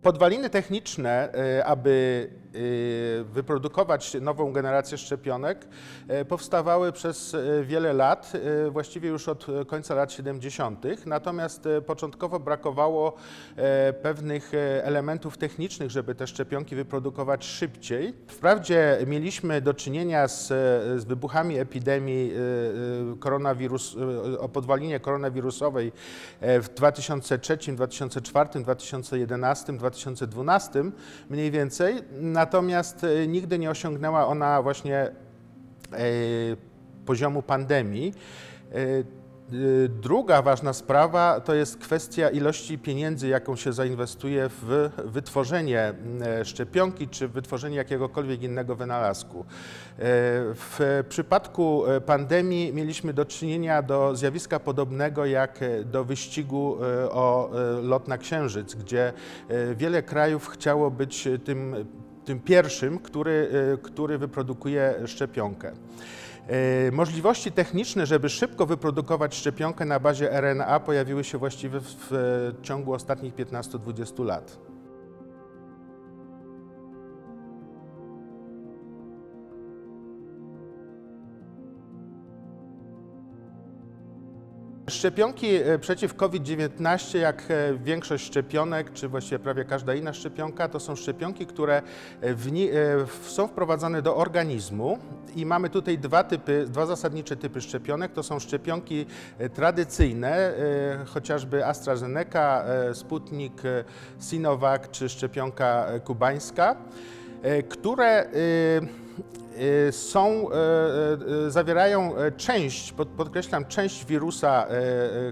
Podwaliny techniczne, aby wyprodukować nową generację szczepionek, powstawały przez wiele lat, właściwie już od końca lat 70. Natomiast początkowo brakowało pewnych elementów technicznych, żeby te szczepionki wyprodukować szybciej. Wprawdzie mieliśmy do czynienia z wybuchami epidemii o podwalinie koronawirusowej w 2003, 2004, 2011, 2012 mniej więcej, natomiast nigdy nie osiągnęła ona właśnie poziomu pandemii. Druga ważna sprawa to jest kwestia ilości pieniędzy, jaką się zainwestuje w wytworzenie szczepionki czy wytworzenie jakiegokolwiek innego wynalazku. W przypadku pandemii mieliśmy do czynienia do zjawiska podobnego jak do wyścigu o lot na Księżyc, gdzie wiele krajów chciało być tym pierwszym, który wyprodukuje szczepionkę. Możliwości techniczne, żeby szybko wyprodukować szczepionkę na bazie RNA, pojawiły się właściwie w ciągu ostatnich 15-20 lat. Szczepionki przeciw COVID-19, jak większość szczepionek, czy właściwie prawie każda inna szczepionka, to są szczepionki, które są wprowadzane do organizmu i mamy tutaj dwa zasadnicze typy szczepionek. To są szczepionki tradycyjne, chociażby AstraZeneca, Sputnik, Sinovac czy szczepionka kubańska, które zawierają część, podkreślam, część wirusa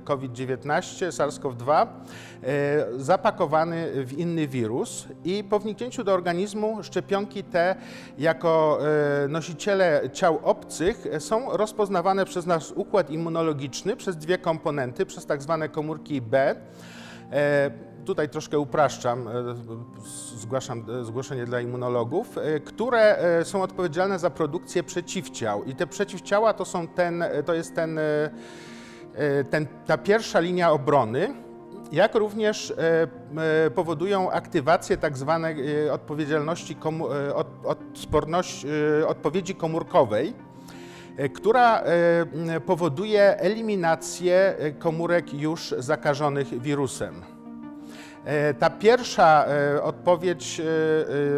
COVID-19, SARS-CoV-2, zapakowany w inny wirus i po wniknięciu do organizmu szczepionki te jako nosiciele ciał obcych są rozpoznawane przez nasz układ immunologiczny przez dwie komponenty, przez tak zwane komórki B. Tutaj troszkę upraszczam, zgłaszam zgłoszenie dla immunologów, które są odpowiedzialne za produkcję przeciwciał. I te przeciwciała to jest ta pierwsza linia obrony, jak również powodują aktywację tak zwanej odpowiedzi komórkowej, która powoduje eliminację komórek już zakażonych wirusem. Ta pierwsza odpowiedź,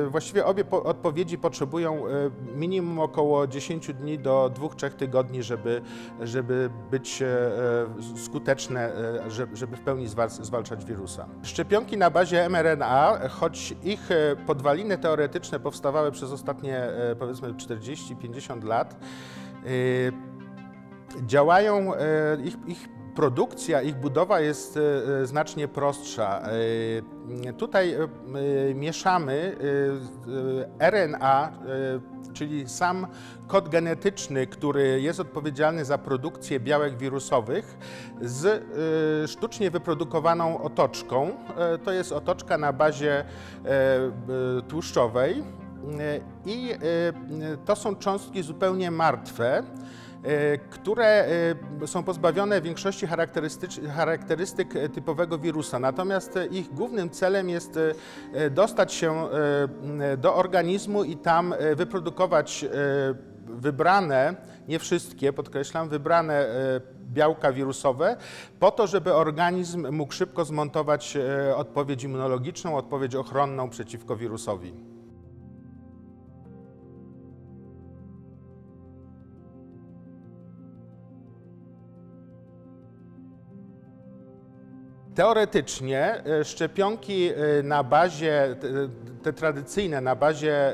właściwie obie odpowiedzi potrzebują minimum około 10 dni do 2-3 tygodni, żeby być skuteczne, żeby w pełni zwalczać wirusa. Szczepionki na bazie mRNA, choć ich podwaliny teoretyczne powstawały przez ostatnie, powiedzmy, 40-50 lat, działają, ich produkcja, ich budowa jest znacznie prostsza. Tutaj mieszamy RNA, czyli sam kod genetyczny, który jest odpowiedzialny za produkcję białek wirusowych, z sztucznie wyprodukowaną otoczką. To jest otoczka na bazie tłuszczowej i to są cząstki zupełnie martwe, które są pozbawione większości charakterystyk typowego wirusa. Natomiast ich głównym celem jest dostać się do organizmu i tam wyprodukować wybrane, nie wszystkie, podkreślam, wybrane białka wirusowe, po to, żeby organizm mógł szybko zmontować odpowiedź immunologiczną, odpowiedź ochronną przeciwko wirusowi. Teoretycznie szczepionki na bazie, te tradycyjne, na bazie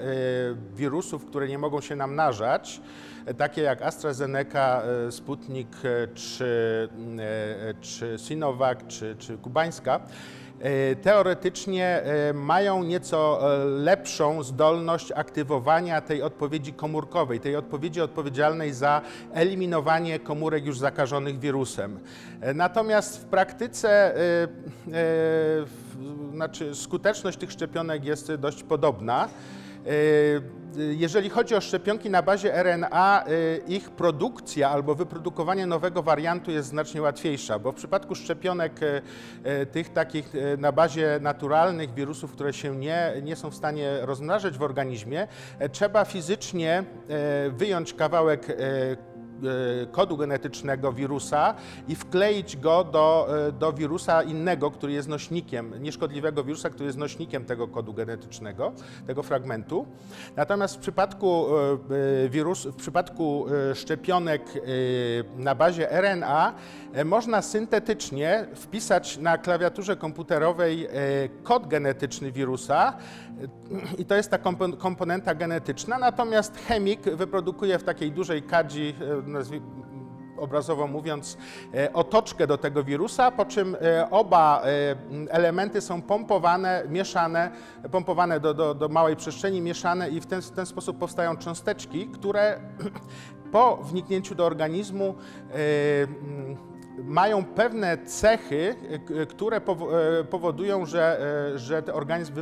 wirusów, które nie mogą się namnażać, takie jak AstraZeneca, Sputnik, czy Sinovac, czy kubańska, teoretycznie mają nieco lepszą zdolność aktywowania tej odpowiedzi komórkowej, tej odpowiedzi odpowiedzialnej za eliminowanie komórek już zakażonych wirusem. Natomiast w praktyce skuteczność tych szczepionek jest dość podobna. Jeżeli chodzi o szczepionki na bazie RNA, ich produkcja albo wyprodukowanie nowego wariantu jest znacznie łatwiejsza, bo w przypadku szczepionek tych takich na bazie naturalnych wirusów, które się nie są w stanie rozmnażać w organizmie, trzeba fizycznie wyjąć kawałek kodu genetycznego wirusa i wkleić go do wirusa innego, który jest nośnikiem, nieszkodliwego wirusa, który jest nośnikiem tego kodu genetycznego, tego fragmentu. Natomiast w przypadku szczepionek na bazie RNA można syntetycznie wpisać na klawiaturze komputerowej kod genetyczny wirusa i to jest ta komponenta genetyczna, natomiast chemik wyprodukuje w takiej dużej kadzi, obrazowo mówiąc, otoczkę do tego wirusa, po czym oba elementy są pompowane, mieszane, pompowane do małej przestrzeni, mieszane i w ten sposób powstają cząsteczki, które po wniknięciu do organizmu mają pewne cechy, które powodują, że ten organizm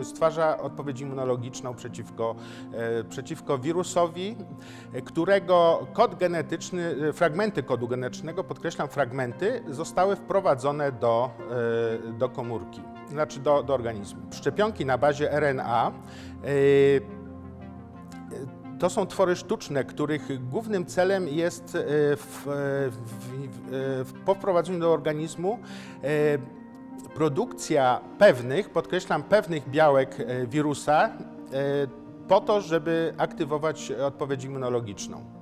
stwarza odpowiedź immunologiczną przeciwko wirusowi, którego kod genetyczny, fragmenty kodu genetycznego, podkreślam fragmenty, zostały wprowadzone do komórki, znaczy do organizmu. Szczepionki na bazie RNA to są twory sztuczne, których głównym celem jest po wprowadzeniu do organizmu produkcja pewnych, podkreślam, pewnych białek wirusa po to, żeby aktywować odpowiedź immunologiczną.